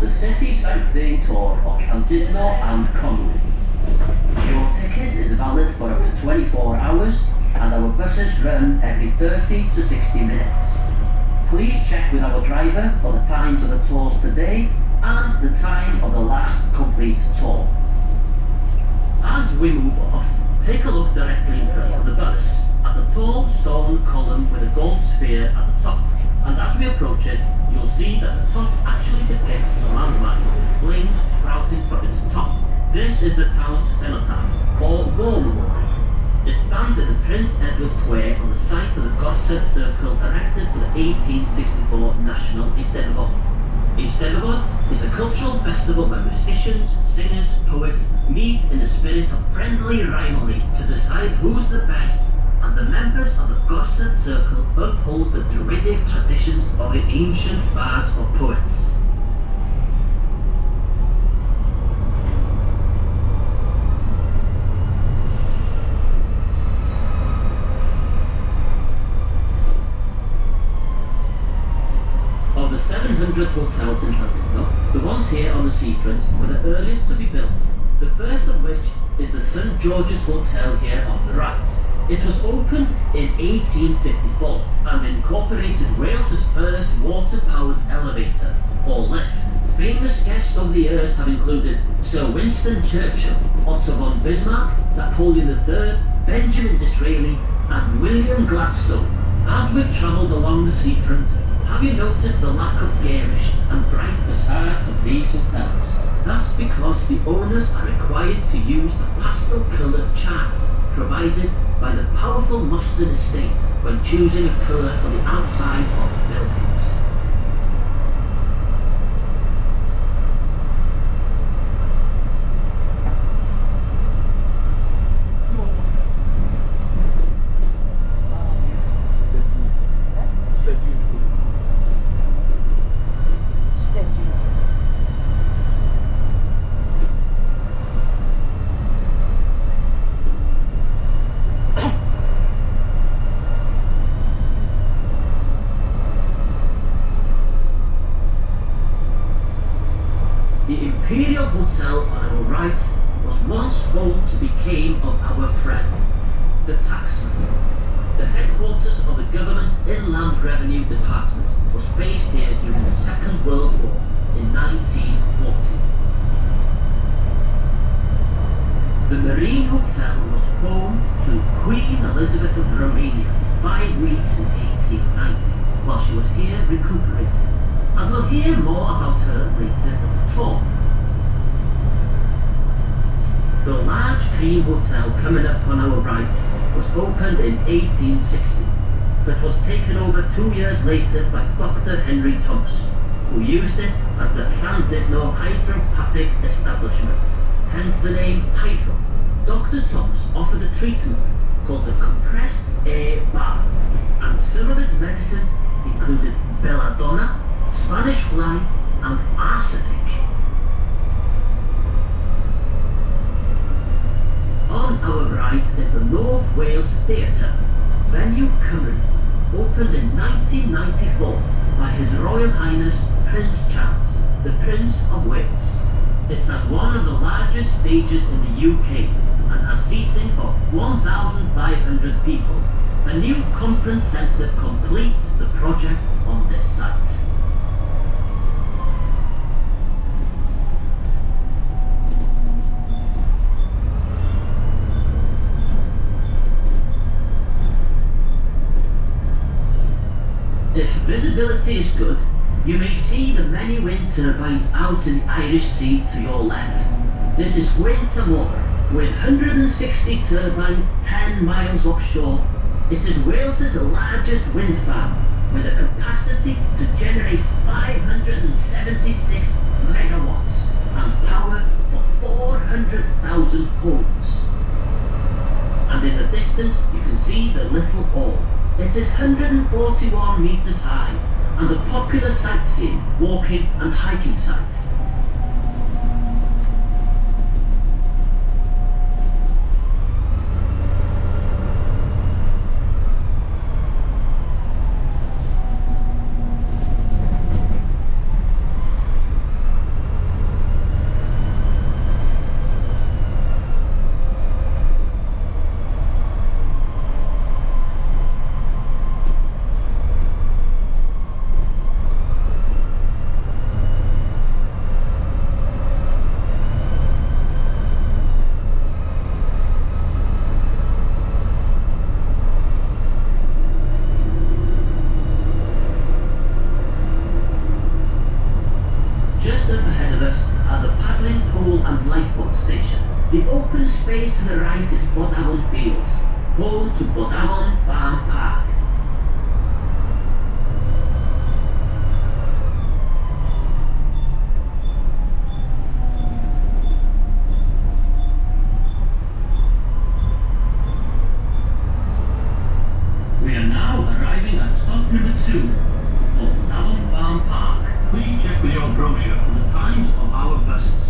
the city sightseeing tour of Llandudno and Conwy. Your ticket is valid for up to 24 hours and our buses run every 30 to 60 minutes. Please check with our driver for the times of the tours today and the time of the last complete tour. As we move off, take a look directly in front of the bus at a tall stone column with a gold sphere at the top, and as we approach it, you'll see that the top actually depicts the landmark with flames sprouting from its top. This is the town's cenotaph, or war memorial. It stands in the Prince Edward Square on the site of the Gorsedd Circle erected for the 1864 National Eisteddfod. Eisteddfod is a cultural festival where musicians, singers, poets meet in a spirit of friendly rivalry to decide who's the best, and the members of the Gorsedd Circle uphold the druidic traditions of the ancient bards or poets. Of the 700 hotels in Llandudno, the ones here on the seafront were the earliest to be built, the first of which is the St George's Hotel here on the right. It was opened in 1854 and incorporated Wales's first water-powered elevator, or lift. Famous guests over the years have included Sir Winston Churchill, Otto von Bismarck, Napoleon III, Benjamin Disraeli and William Gladstone. As we've travelled along the seafront, have you noticed the lack of garish and bright facades of these hotels? That's because the owners are required to use the pastel-coloured chart provided by the powerful Mostyn estate when choosing a colour for the outside of the buildings. The Imperial Hotel on our right was once home to the Became of our friend, the taxman. The headquarters of the government's Inland Revenue Department was based here during the Second World War in 1940. The Marine Hotel was home to Queen Elizabeth of Romania for 5 weeks in 1890 while she was here recuperating. And we'll hear more about her later in the tour. The large cream hotel coming up on our right was opened in 1860, but was taken over 2 years later by Dr. Henry Thomas, who used it as the Llandudno hydropathic establishment, hence the name Hydro. Dr. Thomas offered a treatment called the compressed air bath, and some of his medicines included belladonna, Spanish fly and arsenic. On our right is the North Wales Theatre, venue Cymru, opened in 1994 by His Royal Highness Prince Charles, the Prince of Wales. It has one of the largest stages in the UK and has seating for 1,500 people. A new conference centre completes the project on this site. If visibility is good, you may see the many wind turbines out in the Irish Sea to your left. This is Gwyntamore, with 160 turbines 10 miles offshore. It is Wales's largest wind farm, with a capacity to generate 576 megawatts and power for 400,000 homes. And in the distance you can see the Little Orme. It is 141 metres high and a popular sightseeing, walking and hiking site. lifeboat station. The open space to the right is Bodavon Fields, home to Bodavon Farm Park. We are now arriving at stop number 2, Bodavon Farm Park. Please check with your brochure for the times of our buses.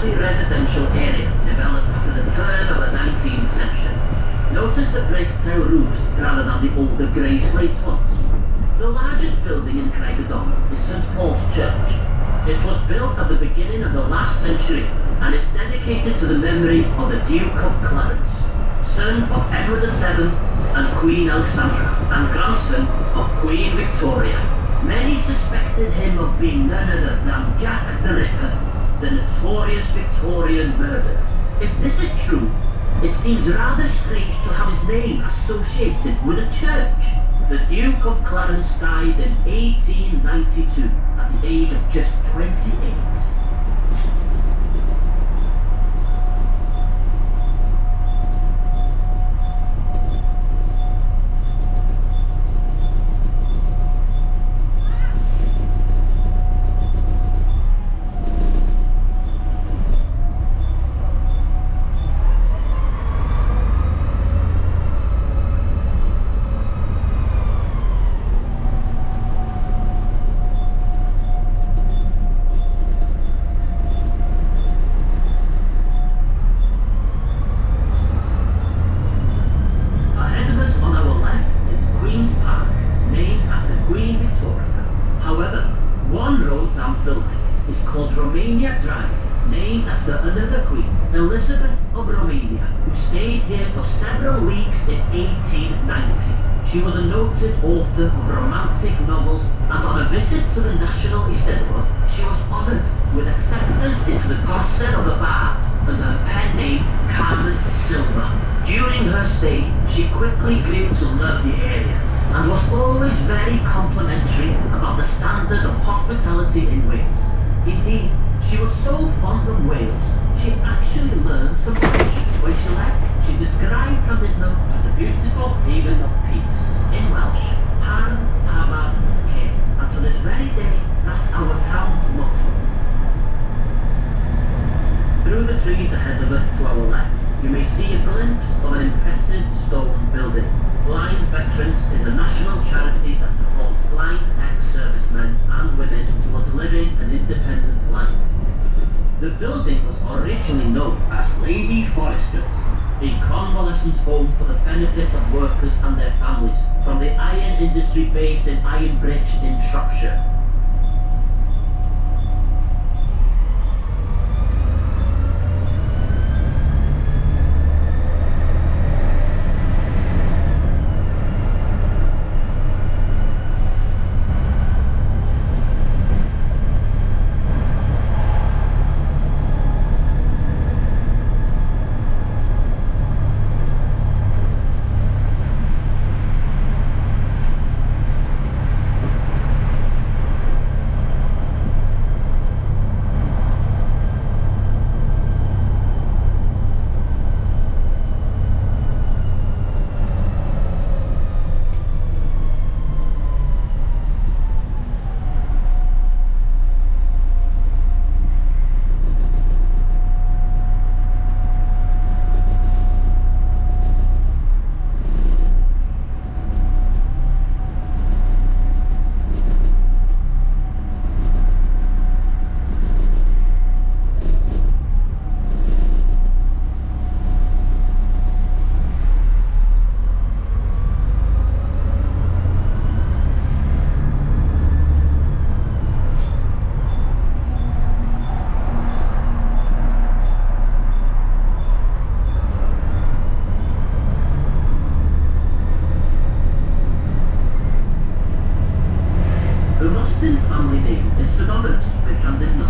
Residential area developed after the turn of the 19th century. Notice the brick tile roofs rather than the older grey slate ones. The largest building in Great Orme is St Paul's Church. It was built at the beginning of the last century and is dedicated to the memory of the Duke of Clarence, son of Edward VII and Queen Alexandra, and grandson of Queen Victoria. Many suspected him of being none other than Jack the Ripper, the notorious Victorian murderer. If this is true, it seems rather strange to have his name associated with a church. The Duke of Clarence died in 1892 at the age of just 28. Named after another queen, Elizabeth of Romania, who stayed here for several weeks in 1890. She was a noted author of romantic novels, and on a visit to the National Eisteddfod, she was honoured with acceptance into the concert of the bards under her pen name Carmen Silva. During her stay, she quickly grew to love the area and was always very complimentary about the standard of hospitality in Wales. Indeed, she was so fond of Wales, she actually learned some Welsh. When she left, she described Llandudno as a beautiful haven of peace. In Welsh, Har, Hamar, Care. And to this very day, that's our town's motto. Through the trees ahead of us to our left, you may see a glimpse of an impressive stone building. Blind Veterans is a national charity that supports blind ex-servicemen and women towards living an independent life. The building was originally known as Lady Foresters, a convalescent home for the benefit of workers and their families from the iron industry based in Ironbridge in Shropshire. is synonymous with Llandudno,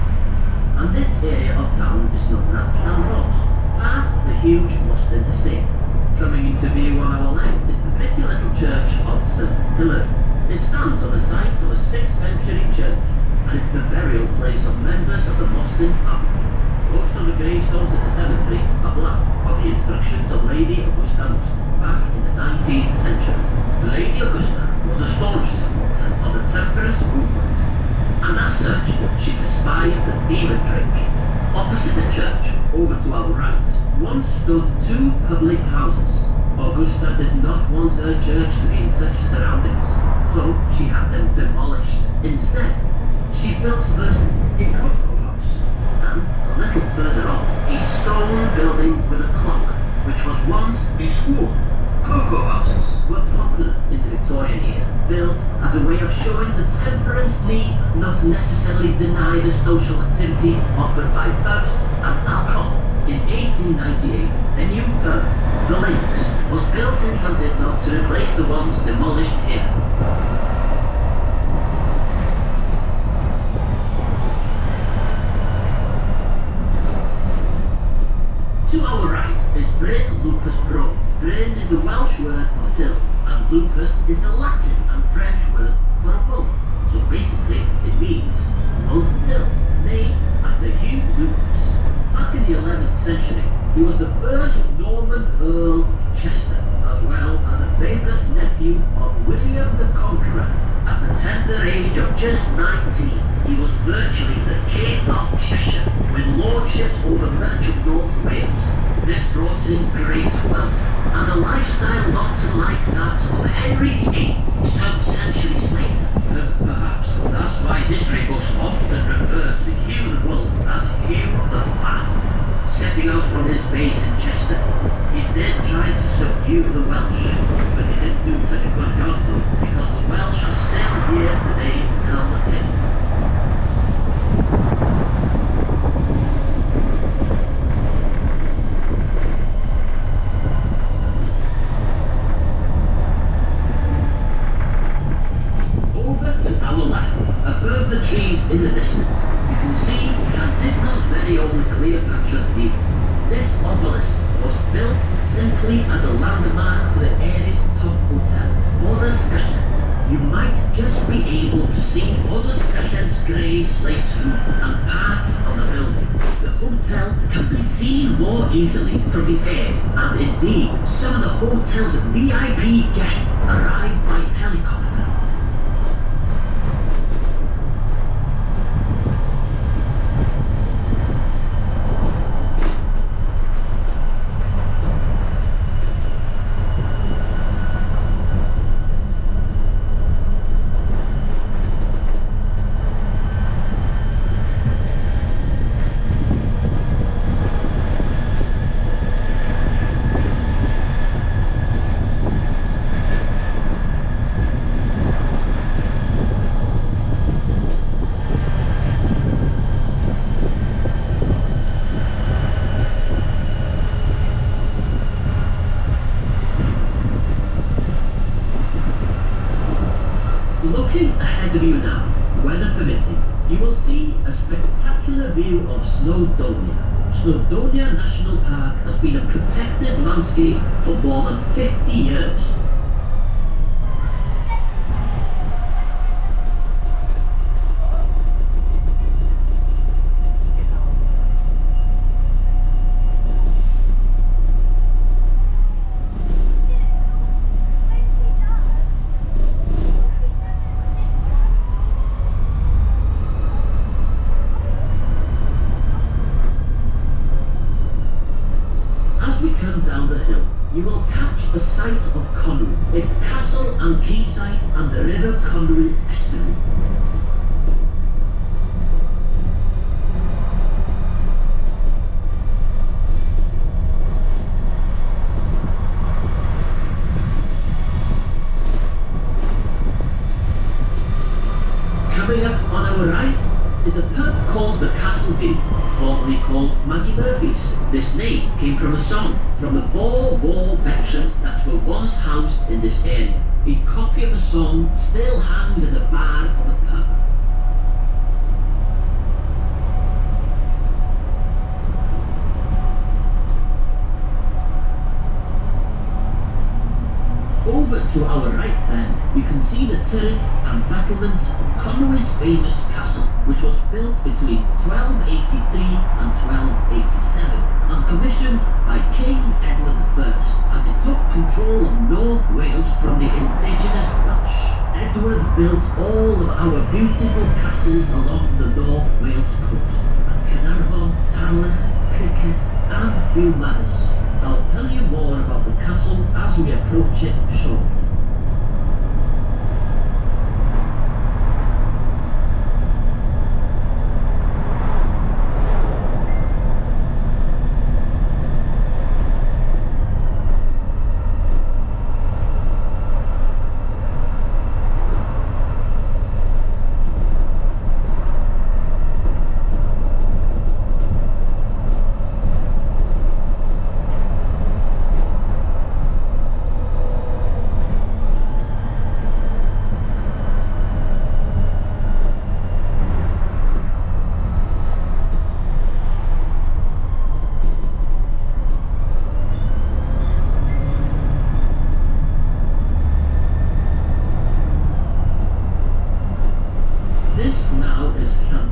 and this area of town is known as Llandros, part of the huge Mostyn estate. Coming into view on our left is the pretty little church of St. Hilary. It stands on the site of a 6th century church, and it's the burial place of members of the Mostyn family. Most of the gravestones in the cemetery are black, are the instructions of Lady Augusta Mostyn back in the 19th century. Lady Augusta was a staunch supporter of the temperance movement, and as such, she despised the demon drink. Opposite the church, over to our right, once stood 2 public houses. Augusta did not want her church to be in such surroundings, so she had them demolished. Instead, she built first a cocoa house, and a little further on, a stone building with a clock, which was once a school. Cocoa houses were popular in the Victorian-era, built as a way of showing the temperance need not necessarily deny the social activity offered by pubs and alcohol. In 1898, a new pub, the Links, was built in Llandudno to replace the ones demolished here. To our right is Bryn Lupus Bro. Bryn is the Welsh word for hill, and lupus is the Latin and French word for a wolf. So basically, it means Wolf Hill, named after Hugh Lupus. Back in the 11th century, he was the first Norman Earl of Chester, as well as a favourite nephew of William the Conqueror. At the tender age of just 19, he was virtually the King of Cheshire, with lordships over much of North Wales. This brought in great wealth, and a lifestyle not unlike that of Henry VIII some centuries later. Perhaps that's why history books often refer to Hugh the Wolf as Hugh the Fat. Setting out from his base in Chester, he did try to subdue the Welsh, but he didn't do such a good job though, because the Welsh are still here today to tell the tale. Above the trees in the distance, you can see Llandudno's very own Cleopatra's Needle. This obelisk was built simply as a landmark for the area's top hotel, Bodysgyllen. You might just be able to see Bodysgyllen's grey slate roof and parts of the building. The hotel can be seen more easily from the air, and indeed, some of the hotel's VIP guests arrive by helicopter. Looking ahead of you now, weather permitting, you will see a spectacular view of Snowdonia. Snowdonia National Park has been a protected landscape for more than 50 years. Down the hill, you will catch a sight of Conwy, its castle and quayside, and the River Conwy estuary. Coming up on our right is a pub called the Castle View, formerly called Maggie Murphy's. This name came from a song from the Boer War veterans that were once housed in this area. A copy of the song still hangs in the bar of the pub. Over to our right then, we can see the turrets and battlements of Conway's famous castle, which was built between 1283 and 1287, and commissioned by King Edward I as it took control of North Wales from the indigenous Welsh. Edward built all of our beautiful castles along the North Wales coast, at Caernarfon, Harlech, Criceth and Beaumaris. I'll tell you more about the castle as we approach it shortly.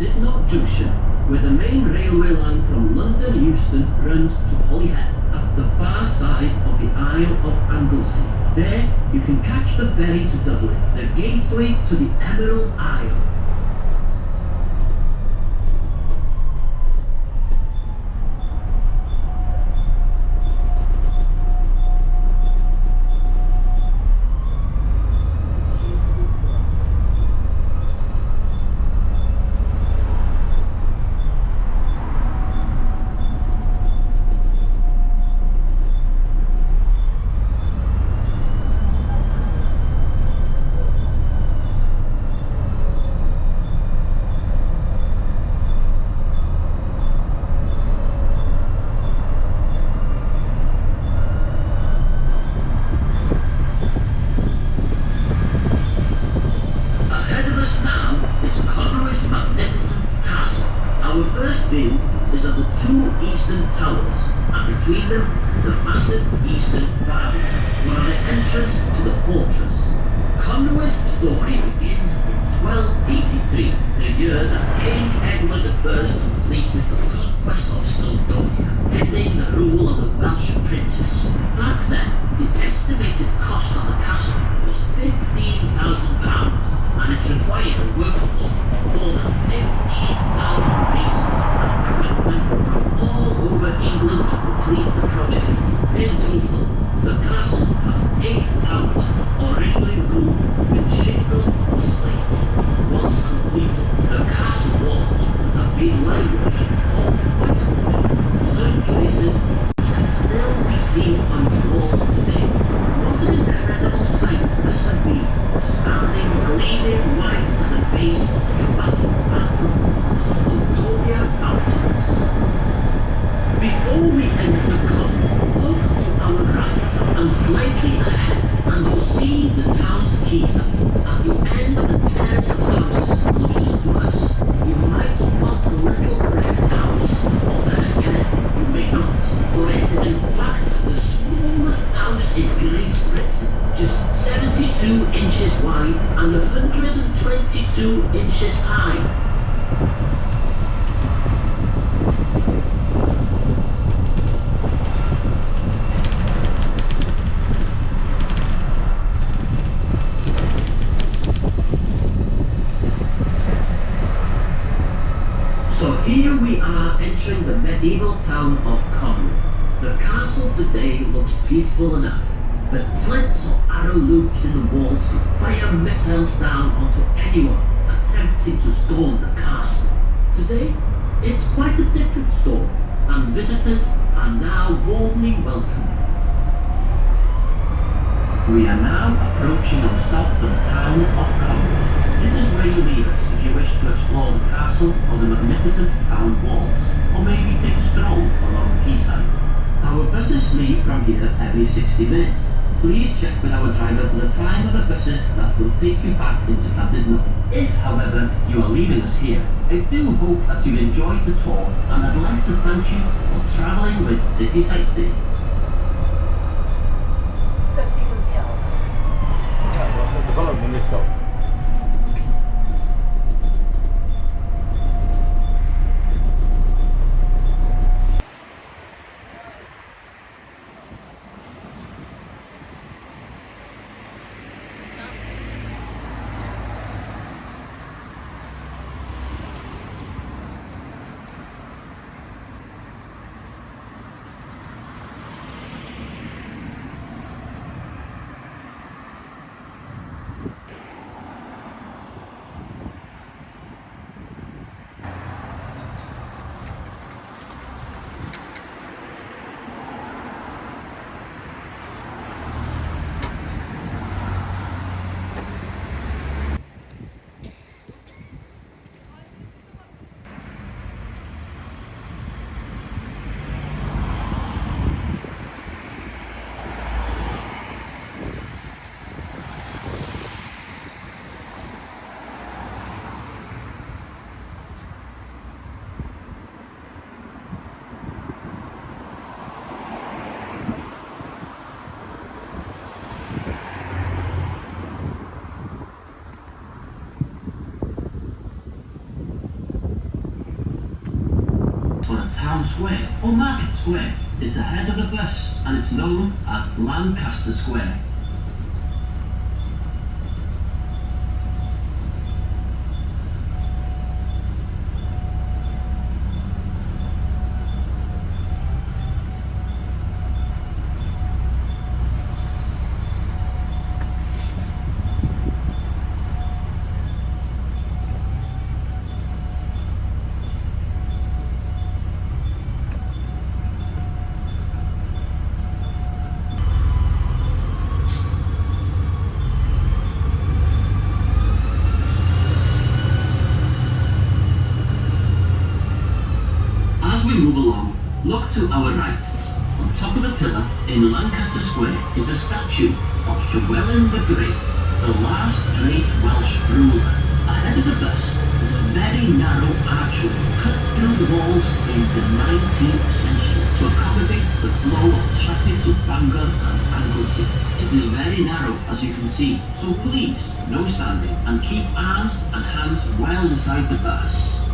Llandudno Junction, where the main railway line from London Euston runs to Holyhead at the far side of the Isle of Anglesey. There you can catch the ferry to Dublin, the gateway to the Emerald Isle. Our first view is of the two eastern towers, and between them, the massive eastern valley, one of the entrance to the fortress. Conway's story begins in 1283, the year that King Edward I completed the conquest of Snowdonia, ending the rule of the Welsh princes. Back then, the estimated cost of the castle was £15,000, and it required a workforce of more than 15,000 masons and craftsmen from all over England to complete the project. In total, the castle has 8 towers, originally roofed with shingle or slate. Once completed, the castle walls would have been whitewashed or whitewashed. Certain traces which can still be seen on its walls today. What an incredible sight this had been, standing gleaming white at the base of the dramatic battle of the Snowdonia Mountains. Before we enter Conway, look to our right and slightly ahead, and you'll see the town's quayside. At the end of the terrace of houses closest to us, you might spot a little red house, or then again, you may not, for it is in fact the smallest house in Great Britain, just 72 inches wide and 122 inches high. So here we are entering the medieval town of Conway. The castle today looks peaceful enough, but slits or arrow loops in the walls could fire missiles down onto anyone attempting to storm the castle. Today, it's quite a different story, and visitors are now warmly welcomed. We are now approaching our stop for the town of Conway. This is where you leave us if you wish to explore the castle or the magnificent town walls, or maybe take a stroll along the quayside. Our buses leave from here every 60 minutes. Please check with our driver for the time of the buses that will take you back into Llandudno. If, however, you are leaving us here, I do hope that you enjoyed the tour, and I'd like to thank you for travelling with City Sightseeing. open this up. Town Square or Market Square. It's ahead of the bus and it's known as Lancaster Square. Move along, look to our right. On top of the pillar in Lancaster Square is a statue of Llywelyn the Great, the last great Welsh ruler. Ahead of the bus is a very narrow archway cut through the walls in the 19th century to accommodate the flow of traffic to Bangor and Anglesey. It is very narrow, as you can see, so please, no standing and keep arms and hands well inside the bus.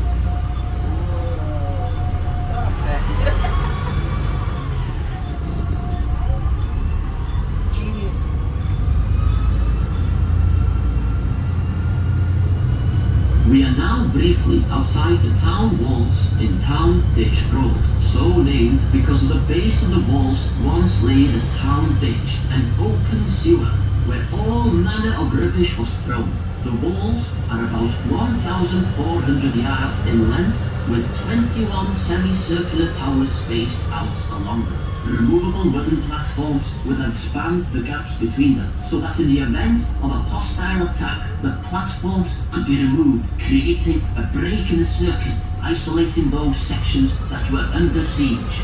We are now briefly outside the town walls in Town Ditch Road, so named because of the base of the walls once lay the town ditch, an open sewer where all manner of rubbish was thrown. The walls are about 1,400 yards in length with 21 semicircular towers spaced out along them. Removable wooden platforms would have spanned the gaps between them, so that in the event of a hostile attack, the platforms could be removed, creating a break in the circuit, isolating those sections that were under siege.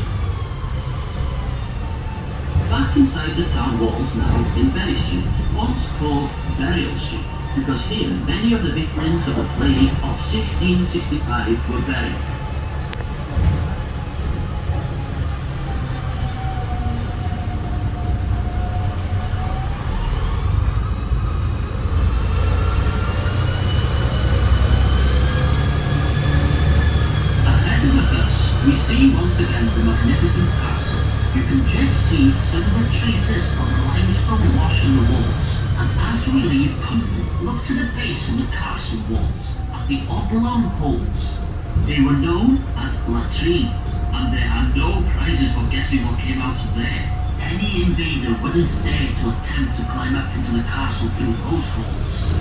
Back inside the town walls now in Berry Street, once called Burial Street, because here many of the victims of the plague of 1665 were buried. We see once again the magnificent castle. You can just see some of the traces of the limestone wash on the walls. And as we leave Cymru, look to the base of the castle walls at the oblong holes. They were known as latrines, and there are no prizes for guessing what came out of there. Any invader wouldn't dare to attempt to climb up into the castle through those holes.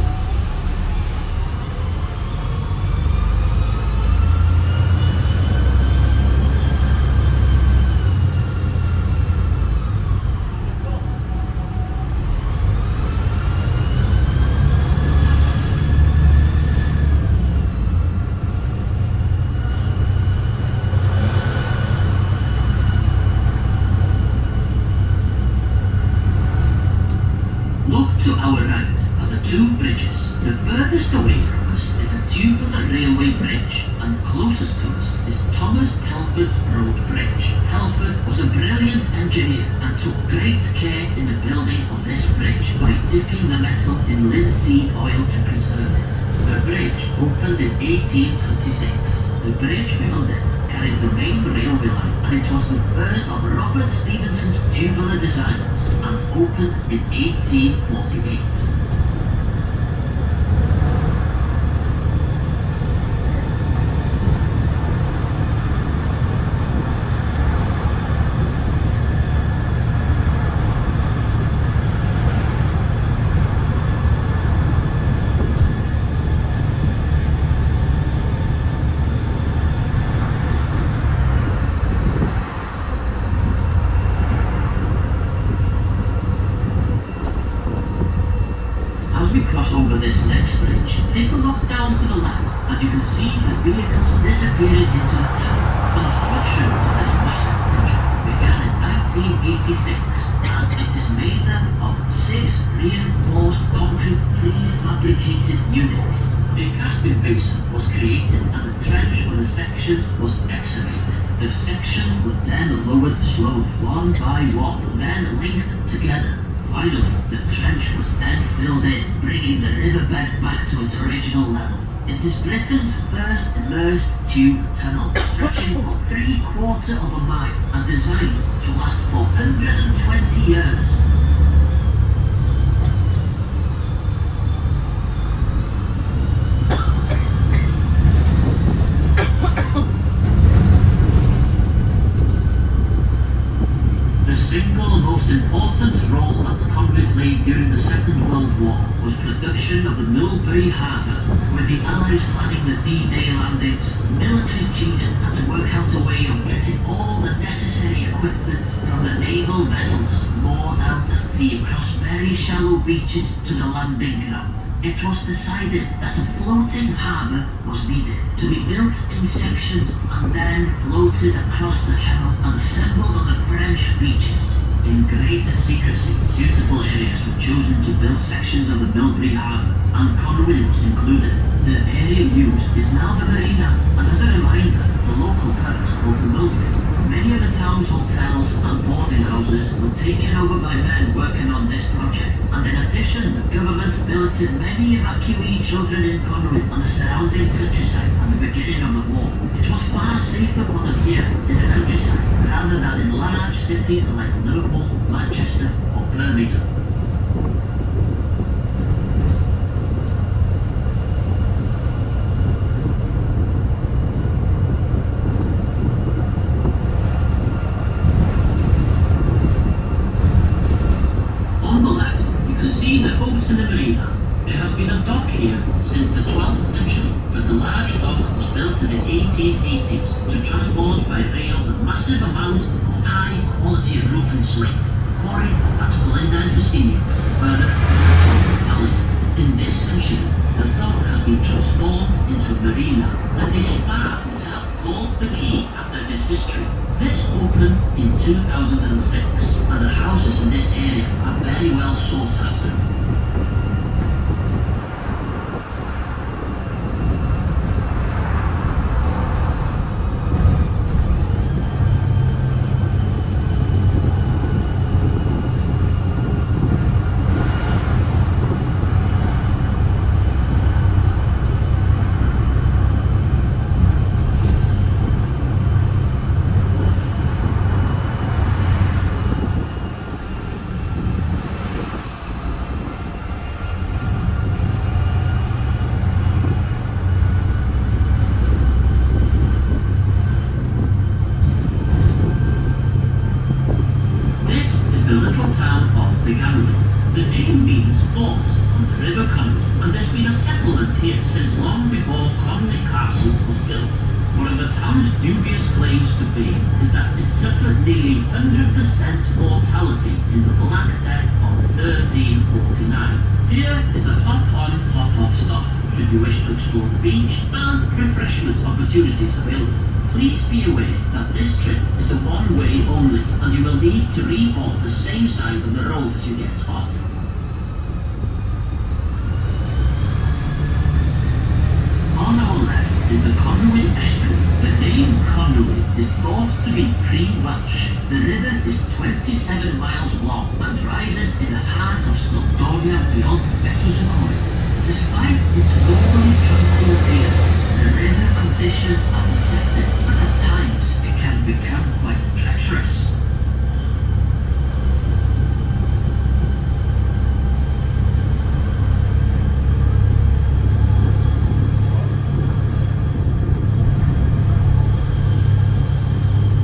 To our the right are the two bridges. The furthest away from us is a tubular railway bridge, and closest to us is Thomas Telford's Road Bridge. Telford was a brilliant engineer and took great care in the building of this bridge by dipping the metal in linseed oil to preserve it. The bridge opened in 1826. The bridge beyond it carries the main railway line, and it was the first of Robert Stephenson's tubular designs and opened in 1848. Over this next bridge, take a look down to the left and you can see the vehicles disappearing into the tunnel. Construction of this massive project began in 1986 and it is made up of 6 reinforced concrete prefabricated units. A casting basin was created and a trench for the sections was excavated. The sections were then lowered slowly, one by one, then linked together. Finally, the trench was then filled in, bringing the riverbed back to its original level. It is Britain's first immersed tube tunnel, stretching for 3/4 of a mile and designed to last for 120 years. The single most important role that Conway played during the Second World War was production of the Millbury Harbour. With the Allies planning the D-Day landings, military chiefs had to work out a way of getting all the necessary equipment from the naval vessels moored out at sea across very shallow beaches to the landing ground. It was decided that a floating harbour was needed, to be built in sections and then floated across the channel and assembled on the French beaches. In great secrecy, suitable areas were chosen to build sections of the Millbury Harbour, and Conway was included. The area used is now the marina, and as a reminder of the local perks called the Millbury. Many of the town's hotels and boarding houses were taken over by men working on this project, and in addition, the government billeted many evacuee children in Conway and the surrounding countryside at the beginning of the war. It was far safer for them here in the countryside rather than in large cities like Liverpool, Manchester or Birmingham. See the boats in the marina. There has been a dock here since the 12th century, but a large dock was built in the 1880s to transport by rail a massive amount of high-quality roofing slate quarried at Mostyn, Valley. In this century, the dock has been transformed into a marina and a spa hotel called The Quay after this history. This opened in 2006, and the houses in this area are very well sought after. The little town of the name means port on the River Conway, and there's been a settlement here since long before Conway Castle was built. One of the town's dubious claims to fame is that it suffered nearly 100% mortality in the Black Death of 1349. Here is a hop-on, hop-off stop, should you wish to explore the beach and refreshment opportunities available. Please be aware that this trip is a one-way only, and you will need to reboard the same side of the road as you get off. Welsh. The river is 27 miles long and rises in the heart of Snowdonia beyond Betws-y-Coed. Despite its normally tranquil appearance, the river conditions are deceptive and at times it can become quite treacherous.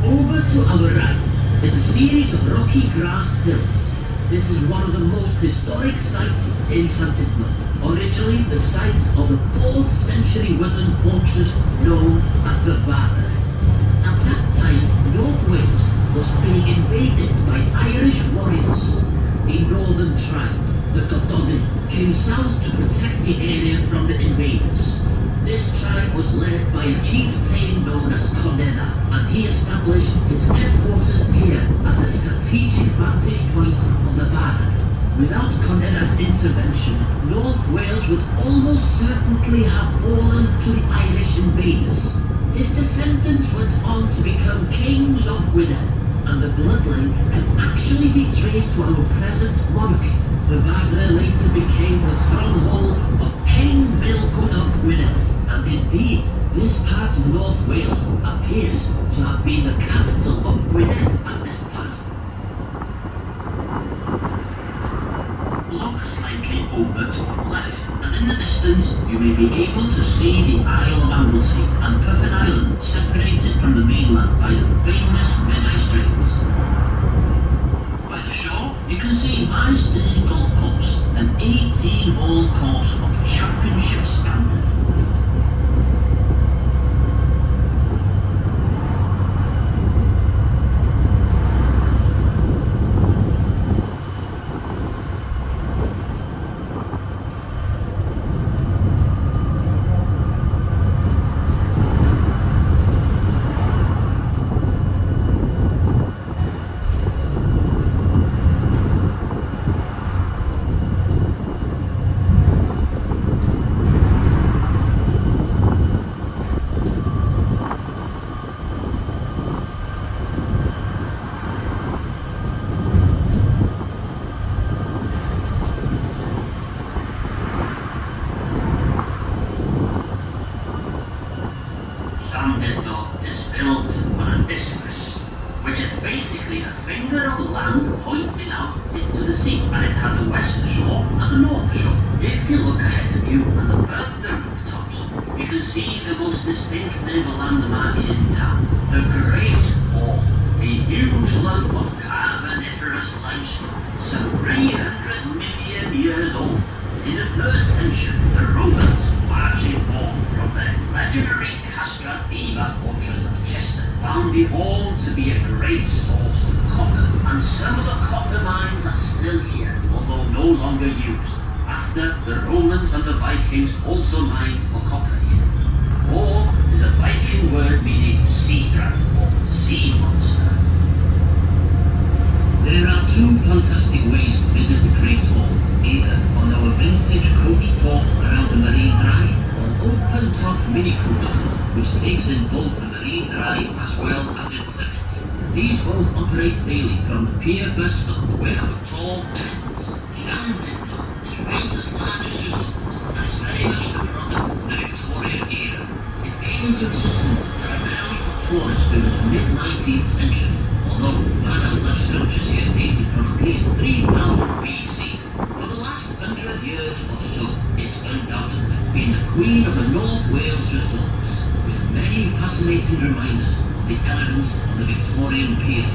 Over to our right is a series of rocky grass hills. This is one of the most historic sites in Llandudno, originally the site of the 4th century wooden fortress known as the Badre. At that time, North Wales was being invaded by Irish warriors. A northern tribe, the Gododdin, came south to protect the area from the invaders. This tribe was led by a chieftain known as Conedda, and he established his headquarters here at the strategic vantage point of the Badr. Without Conedda's intervention, North Wales would almost certainly have fallen to the Irish invaders. His descendants went on to become kings of Gwynedd, and the bloodline can actually be traced to our present monarchy. The Badr later became the stronghold of King Milgun of Gwynedd. And indeed, this part of North Wales appears to have been the capital of Gwynedd at this time. Look slightly over to our left, and in the distance you may be able to see the Isle of Anglesey and Puffin Island, separated from the mainland by the famous Menai Straits. By the shore, you can see Mostyn Golf Course, an 18-hole course of championship standard. Is built on an isthmus, which is basically a finger of land pointing out into the sea, and it has a west shore and a north shore. If you look ahead of you and above the rooftops, you can see the most distinctive landmark in town, the Great Orme, a huge lump of carboniferous limestone, some 300 million years old. In the 3rd century, the Romans, marching forth from their legendary Casca Diva fortress at Chester, found the Orme to be a great source of copper, and some of the copper mines are still here, although no longer used, after the Romans and the Vikings also mined for copper here. Orme is a Viking word meaning sea dragon or sea monster. There are 2 fantastic ways to visit the Great Orme, either on our vintage coach tour around the Marine Drive, or open-top mini-coach tour, which takes in both the Marine Drive as well as its summit. These both operate daily from the pier bus stop where our tour ends. Llandudno is Wales's largest resort and is very much the product of the Victorian-era. It came into existence primarily for tourists during the mid-19th century, although man has left structures here dating from at least 3000 BC. For the last 100 years or so, it's undoubtedly been the queen of the North Wales resorts, with many fascinating reminders of the elegance of the Victorian period.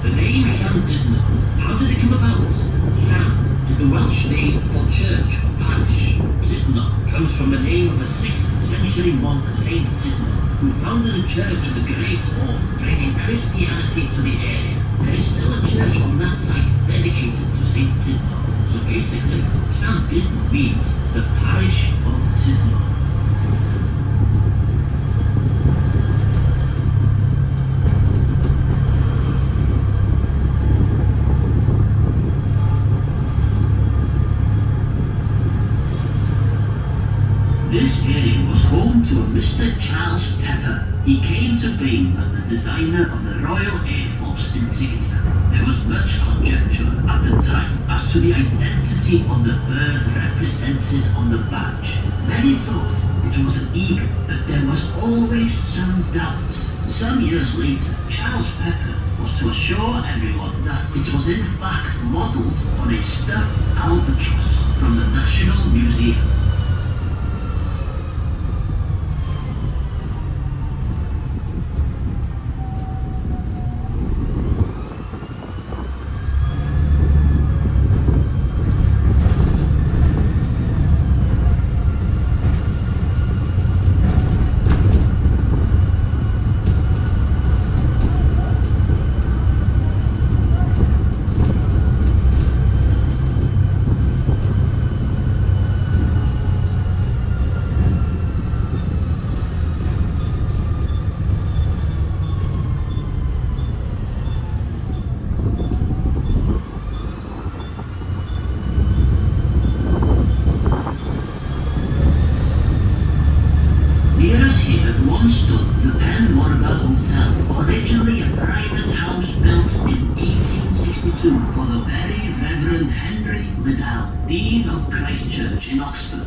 The name Llandudno, how did it come about? Llan is the Welsh name for church or parish. Dudno comes from the name of a 6th century monk, Saint Dudno, who founded a church at the Great Orme, bringing Christianity to the area. There is still a church on that site dedicated to Saint Dudno. So basically, Llandudno means the parish of Dudno. This area was home to a Mr. Charles Pepper. He came to fame as the designer of the Royal Air Force insignia. There was much conjecture at the time as to the identity of the bird represented on the badge. Many thought it was an eagle, but there was always some doubt. Some years later, Charles Pepper was to assure everyone that it was in fact modelled on a stuffed albatross from the National Museum. Mostyn, the Hotel, originally a private house built in 1862 for the Very Reverend Henry Liddell, Dean of Christ Church in Oxford.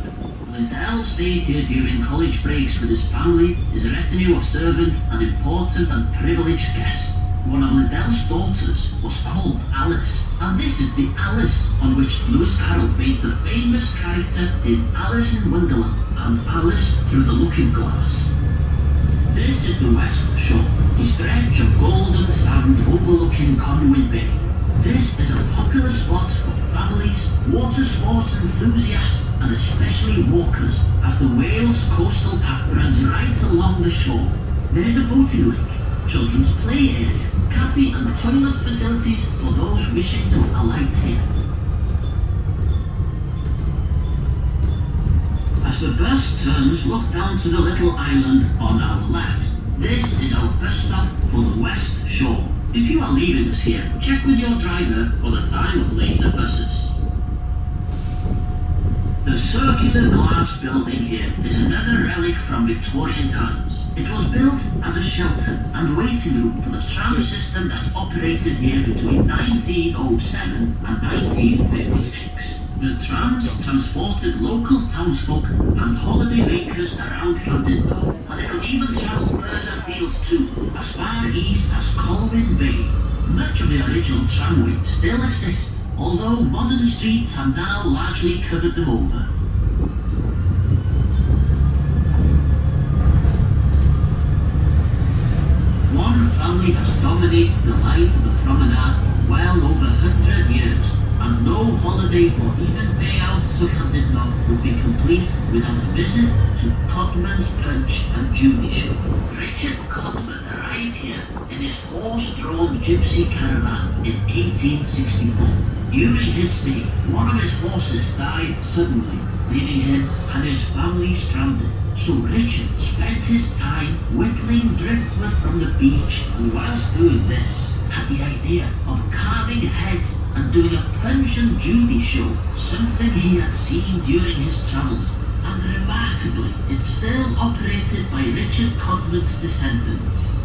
Liddell stayed here during college breaks with his family, his retinue of servants, and important and privileged guests. One of Liddell's daughters was called Alice, and this is the Alice on which Lewis Carroll based the famous character in Alice in Wonderland and Alice Through the Looking Glass. This is the West Shore, a stretch of golden sand overlooking Conway Bay. This is a popular spot for families, water sports enthusiasts, and especially walkers, as the Wales coastal path runs right along the shore. There is a boating lake, children's play area, cafe and toilet facilities for those wishing to alight here. As the bus turns, look down to the little island on our left. This is our bus stop for the West Shore. If you are leaving us here, check with your driver for the time of later buses. The circular glass building here is another relic from Victorian times. It was built as a shelter and waiting room for the tram system that operated here between 1907 and 1956. The trams transported local townsfolk and holidaymakers around Llandudno, and they could even travel further afield too, as far east as Colwyn Bay. Much of the original tramway still exists, although modern streets have now largely covered them over. One family has dominated the life of the promenade well over 100 years, and no holiday or even day out to Llandudno would be complete without a visit to Codman's Punch and Judy Show. Richard Codman arrived here in his horse-drawn gypsy caravan in 1864. During his stay, one of his horses died suddenly, leaving him and his family stranded. So Richard spent his time whittling driftwood from the beach, and whilst doing this, had the idea of carving heads and doing a Punch and Judy show, something he had seen during his travels, and remarkably, it's still operated by Richard Codman's descendants.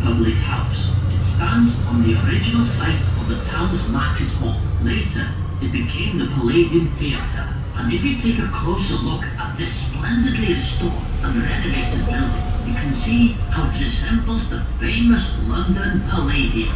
Public House. It stands on the original site of the town's market hall. Later, it became the Palladium Theatre. And if you take a closer look at this splendidly restored and renovated building, you can see how it resembles the famous London Palladium.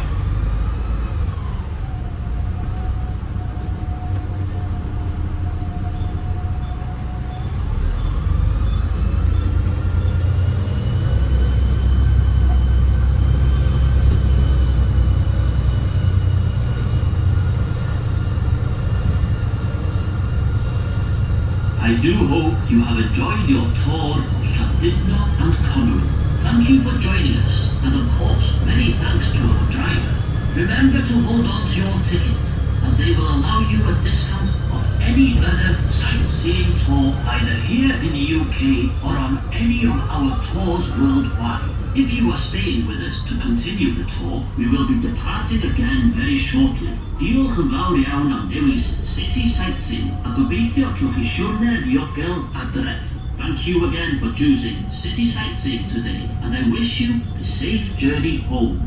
I do hope you have enjoyed your tour of Llandudno and Conwy. Thank you for joining us, and of course, many thanks to our driver. Remember to hold on to your tickets, as they will allow you a discount of any other sightseeing tour either here in the UK or on any of our tours worldwide. If you are staying with us to continue the tour, we will be departing again very shortly. Diolch yn fawr iawn am ddewis City Sightseeing a gobeithio cywch chi siwrne ddiogel a dref. Thank you again for choosing City Sightseeing today, and I wish you a safe journey home.